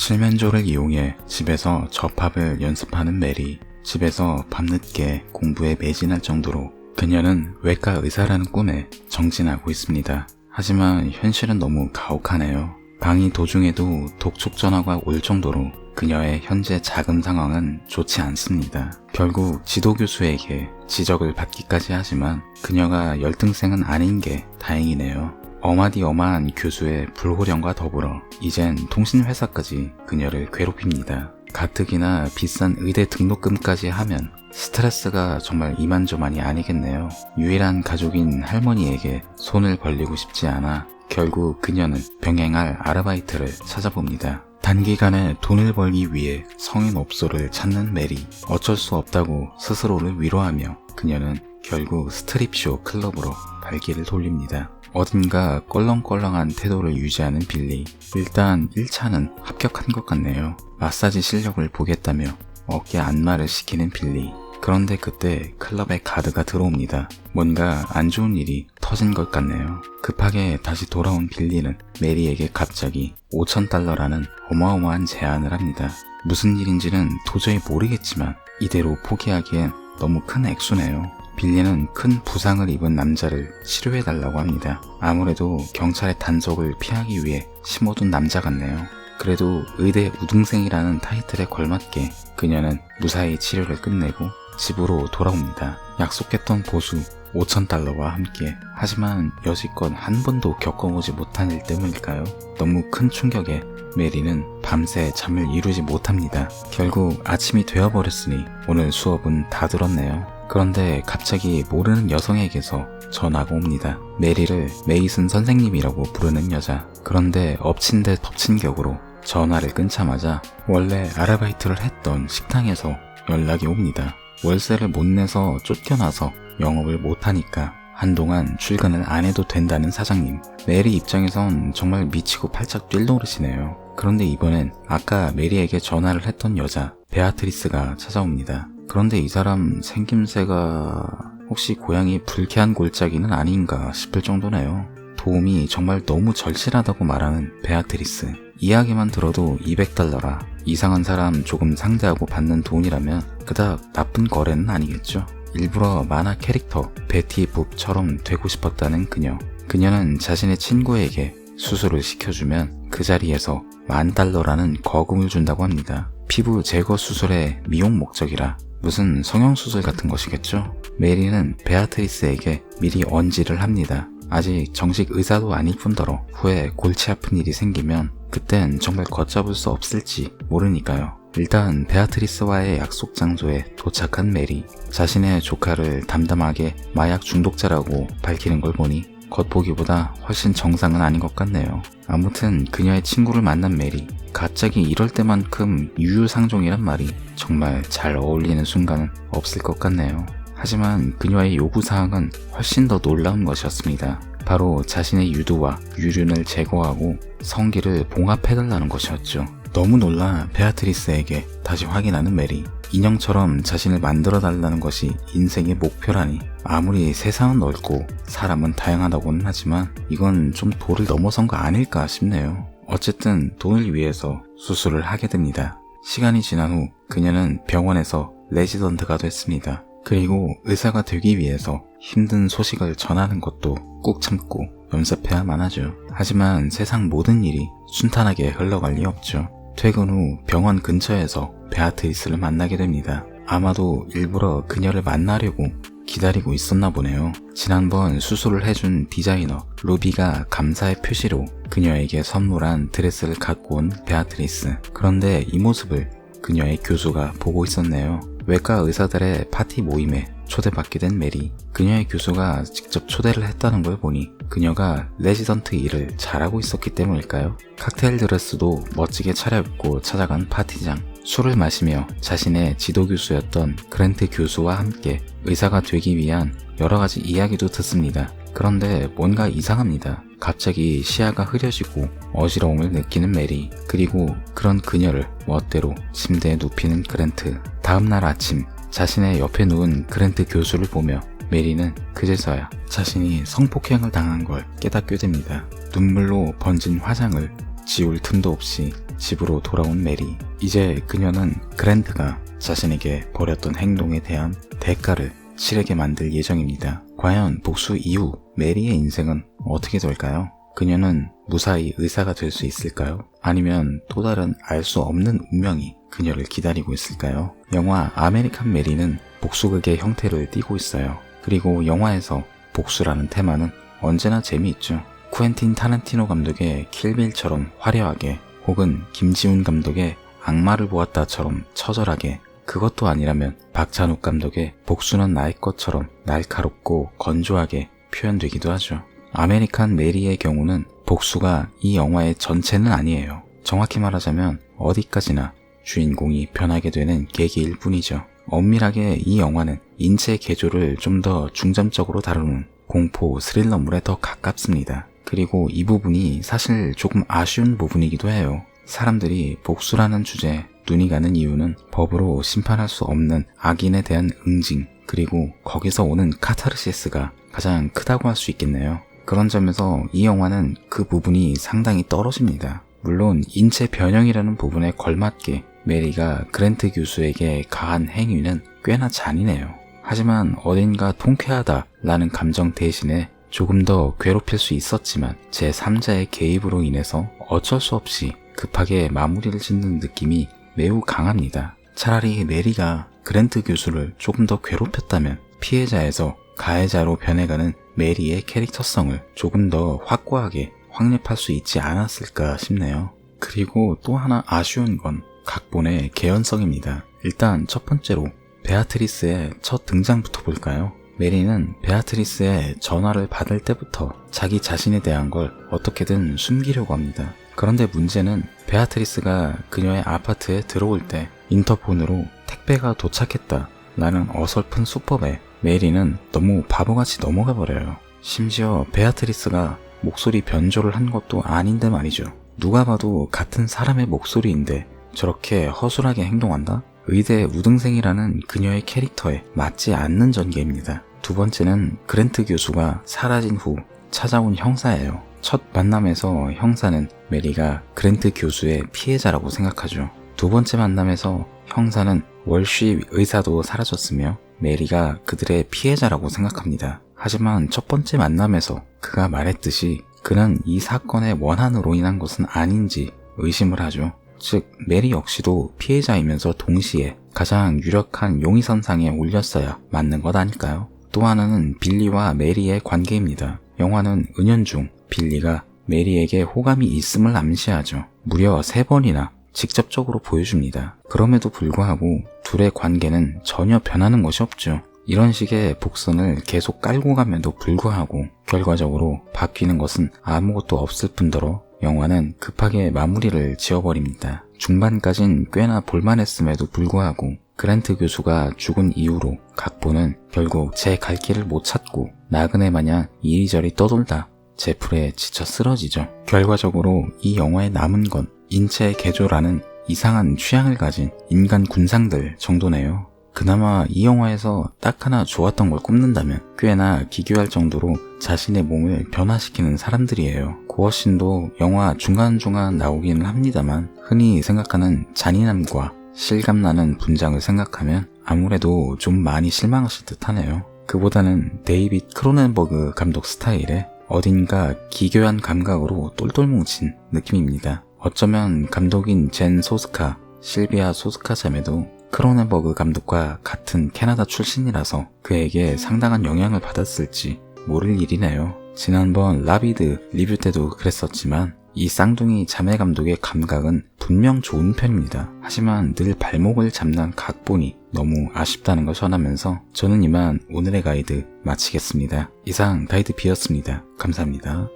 칠면조를 이용해 집에서 접합을 연습하는 메리. 집에서 밤늦게 공부에 매진할 정도로 그녀는 외과 의사라는 꿈에 정진하고 있습니다. 하지만 현실은 너무 가혹하네요. 강의 도중에도 독촉 전화가 올 정도로 그녀의 현재 자금 상황은 좋지 않습니다. 결국 지도교수에게 지적을 받기까지 하지만 그녀가 열등생은 아닌 게 다행이네요. 어마디어마한 교수의 불호령과 더불어 이젠 통신회사까지 그녀를 괴롭힙니다. 가뜩이나 비싼 의대 등록금까지 하면 스트레스가 정말 이만저만이 아니겠네요. 유일한 가족인 할머니에게 손을 벌리고 싶지 않아 결국 그녀는 병행할 아르바이트를 찾아봅니다. 단기간에 돈을 벌기 위해 성인업소를 찾는 메리. 어쩔 수 없다고 스스로를 위로하며 그녀는 결국 스트립쇼 클럽으로 발길을 돌립니다. 어딘가 껄렁껄렁한 태도를 유지하는 빌리. 일단 1차는 합격한 것 같네요. 마사지 실력을 보겠다며 어깨 안마를 시키는 빌리. 그런데 그때 클럽에 가드가 들어옵니다. 뭔가 안 좋은 일이 터진 것 같네요. 급하게 다시 돌아온 빌리는 메리에게 갑자기 $5,000라는 어마어마한 제안을 합니다. 무슨 일인지는 도저히 모르겠지만 이대로 포기하기엔 너무 큰 액수네요. 빌리는 큰 부상을 입은 남자를 치료해달라고 합니다. 아무래도 경찰의 단속을 피하기 위해 심어둔 남자 같네요. 그래도 의대 우등생이라는 타이틀에 걸맞게 그녀는 무사히 치료를 끝내고 집으로 돌아옵니다. 약속했던 보수 $5,000와 함께. 하지만 여지껏 한 번도 겪어보지 못한 일 때문일까요? 너무 큰 충격에 메리는 밤새 잠을 이루지 못합니다. 결국 아침이 되어버렸으니 오늘 수업은 다 들었네요. 그런데 갑자기 모르는 여성에게서 전화가 옵니다. 메리를 메이슨 선생님이라고 부르는 여자. 그런데 엎친 데 덮친 격으로 전화를 끊자마자 원래 아르바이트를 했던 식당에서 연락이 옵니다. 월세를 못 내서 쫓겨나서 영업을 못하니까 한동안 출근을 안 해도 된다는 사장님. 메리 입장에선 정말 미치고 팔짝 뛸 노릇이네요. 그런데 이번엔 아까 메리에게 전화를 했던 여자 베아트리스가 찾아옵니다. 그런데 이 사람 생김새가 혹시 고양이 불쾌한 골짜기는 아닌가 싶을 정도네요. 도움이 정말 너무 절실하다고 말하는 베아트리스. 이야기만 들어도 $200라. 이상한 사람 조금 상대하고 받는 돈이라면 그닥 나쁜 거래는 아니겠죠. 일부러 만화 캐릭터 베티 붐처럼 되고 싶었다는 그녀. 그녀는 자신의 친구에게 수술을 시켜주면 그 자리에서 $10,000라는 거금을 준다고 합니다. 피부 제거 수술의 미용 목적이라 무슨 성형수술 같은 것이겠죠. 메리는 베아트리스에게 미리 언지를 합니다. 아직 정식 의사도 아닐 뿐더러 후에 골치 아픈 일이 생기면 그땐 정말 걷잡을 수 없을지 모르니까요. 일단 베아트리스와의 약속 장소에 도착한 메리. 자신의 조카를 담담하게 마약 중독자라고 밝히는 걸 보니 겉보기보다 훨씬 정상은 아닌 것 같네요. 아무튼 그녀의 친구를 만난 메리. 갑자기 이럴 때만큼 유유상종이란 말이 정말 잘 어울리는 순간은 없을 것 같네요. 하지만 그녀의 요구사항은 훨씬 더 놀라운 것이었습니다. 바로 자신의 유두와 유륜을 제거하고 성기를 봉합해달라는 것이었죠. 너무 놀라 베아트리스에게 다시 확인하는 메리. 인형처럼 자신을 만들어달라는 것이 인생의 목표라니. 아무리 세상은 넓고 사람은 다양하다고는 하지만 이건 좀 도를 넘어선 거 아닐까 싶네요. 어쨌든 돈을 위해서 수술을 하게 됩니다. 시간이 지난 후 그녀는 병원에서 레지던트가 됐습니다. 그리고 의사가 되기 위해서 힘든 소식을 전하는 것도 꾹 참고 연습해야만 하죠. 하지만 세상 모든 일이 순탄하게 흘러갈 리 없죠. 퇴근 후 병원 근처에서 베아트리스를 만나게 됩니다. 아마도 일부러 그녀를 만나려고 기다리고 있었나 보네요. 지난번 수술을 해준 디자이너 루비가 감사의 표시로 그녀에게 선물한 드레스를 갖고 온 베아트리스. 그런데 이 모습을 그녀의 교수가 보고 있었네요. 외과 의사들의 파티 모임에 초대받게 된 메리. 그녀의 교수가 직접 초대를 했다는 걸 보니 그녀가 레지던트 일을 잘하고 있었기 때문일까요? 칵테일 드레스도 멋지게 차려입고 찾아간 파티장. 술을 마시며 자신의 지도교수였던 그랜트 교수와 함께 의사가 되기 위한 여러가지 이야기도 듣습니다. 그런데 뭔가 이상합니다. 갑자기 시야가 흐려지고 어지러움을 느끼는 메리. 그리고 그런 그녀를 멋대로 침대에 눕히는 그랜트. 다음날 아침 자신의 옆에 누운 그랜트 교수를 보며 메리는 그제서야 자신이 성폭행을 당한 걸 깨닫게 됩니다. 눈물로 번진 화장을 지울 틈도 없이 집으로 돌아온 메리. 이제 그녀는 그랜트가 자신에게 벌였던 행동에 대한 대가를 치르게 만들 예정입니다. 과연 복수 이후 메리의 인생은 어떻게 될까요? 그녀는 무사히 의사가 될 수 있을까요? 아니면 또 다른 알 수 없는 운명이 그녀를 기다리고 있을까요? 영화 아메리칸 메리는 복수극의 형태를 띠고 있어요. 그리고 영화에서 복수라는 테마는 언제나 재미있죠. 쿠엔틴 타란티노 감독의 킬빌처럼 화려하게, 혹은 김지훈 감독의 악마를 보았다처럼 처절하게, 그것도 아니라면 박찬욱 감독의 복수는 나의 것처럼 날카롭고 건조하게 표현되기도 하죠. 아메리칸 메리의 경우는 복수가 이 영화의 전체는 아니에요. 정확히 말하자면 어디까지나 주인공이 변하게 되는 계기일 뿐이죠. 엄밀하게 이 영화는 인체 개조를 좀 더 중점적으로 다루는 공포 스릴러물에 더 가깝습니다. 그리고 이 부분이 사실 조금 아쉬운 부분이기도 해요. 사람들이 복수라는 주제에 눈이 가는 이유는 법으로 심판할 수 없는 악인에 대한 응징, 그리고 거기서 오는 카타르시스가 가장 크다고 할 수 있겠네요. 그런 점에서 이 영화는 그 부분이 상당히 떨어집니다. 물론 인체 변형이라는 부분에 걸맞게 메리가 그랜트 교수에게 가한 행위는 꽤나 잔인해요. 하지만 어딘가 통쾌하다라는 감정 대신에 조금 더 괴롭힐 수 있었지만 제3자의 개입으로 인해서 어쩔 수 없이 급하게 마무리를 짓는 느낌이 매우 강합니다. 차라리 메리가 그랜트 교수를 조금 더 괴롭혔다면 피해자에서 가해자로 변해가는 메리의 캐릭터성을 조금 더 확고하게 확립할 수 있지 않았을까 싶네요. 그리고 또 하나 아쉬운 건 각본의 개연성입니다. 일단 첫 번째로 베아트리스의 첫 등장부터 볼까요? 메리는 베아트리스의 전화를 받을 때부터 자기 자신에 대한 걸 어떻게든 숨기려고 합니다. 그런데 문제는 베아트리스가 그녀의 아파트에 들어올 때 인터폰으로 택배가 도착했다 라는 어설픈 수법에 메리는 너무 바보같이 넘어가 버려요. 심지어 베아트리스가 목소리 변조를 한 것도 아닌데 말이죠. 누가 봐도 같은 사람의 목소리인데 저렇게 허술하게 행동한다? 의대 우등생이라는 그녀의 캐릭터에 맞지 않는 전개입니다. 두 번째는 그랜트 교수가 사라진 후 찾아온 형사예요. 첫 만남에서 형사는 메리가 그랜트 교수의 피해자라고 생각하죠. 두 번째 만남에서 형사는 월시 의사도 사라졌으며 메리가 그들의 피해자라고 생각합니다. 하지만 첫 번째 만남에서 그가 말했듯이 그는 이 사건의 원한으로 인한 것은 아닌지 의심을 하죠. 즉 메리 역시도 피해자이면서 동시에 가장 유력한 용의선상에 올렸어야 맞는 것 아닐까요? 또 하나는 빌리와 메리의 관계입니다. 영화는 은연중 빌리가 메리에게 호감이 있음을 암시하죠. 무려 3번이나 직접적으로 보여줍니다. 그럼에도 불구하고 둘의 관계는 전혀 변하는 것이 없죠. 이런 식의 복선을 계속 깔고 감에도 불구하고 결과적으로 바뀌는 것은 아무것도 없을 뿐더러 영화는 급하게 마무리를 지어버립니다. 중반까진 꽤나 볼만했음에도 불구하고 그랜트 교수가 죽은 이후로 각본은 결국 제 갈 길을 못 찾고 나그네 마냥 이리저리 떠돌다 제풀에 지쳐 쓰러지죠. 결과적으로 이 영화에 남은 건 인체 개조라는 이상한 취향을 가진 인간 군상들 정도네요. 그나마 이 영화에서 딱 하나 좋았던 걸 꼽는다면 꽤나 기괴할 정도로 자신의 몸을 변화시키는 사람들이에요. 고어신도 영화 중간중간 나오기는 합니다만 흔히 생각하는 잔인함과 실감나는 분장을 생각하면 아무래도 좀 많이 실망하실 듯 하네요. 그보다는 데이빗 크로넨버그 감독 스타일의 어딘가 기괴한 감각으로 똘똘 뭉친 느낌입니다. 어쩌면 감독인 젠 소스카, 실비아 소스카 자매도 크로넨버그 감독과 같은 캐나다 출신이라서 그에게 상당한 영향을 받았을지 모를 일이네요. 지난번 라비드 리뷰 때도 그랬었지만 이 쌍둥이 자매 감독의 감각은 분명 좋은 편입니다. 하지만 늘 발목을 잡는 각본이 너무 아쉽다는 걸 전하면서 저는 이만 오늘의 가이드 마치겠습니다. 이상 가이드 B였습니다. 감사합니다.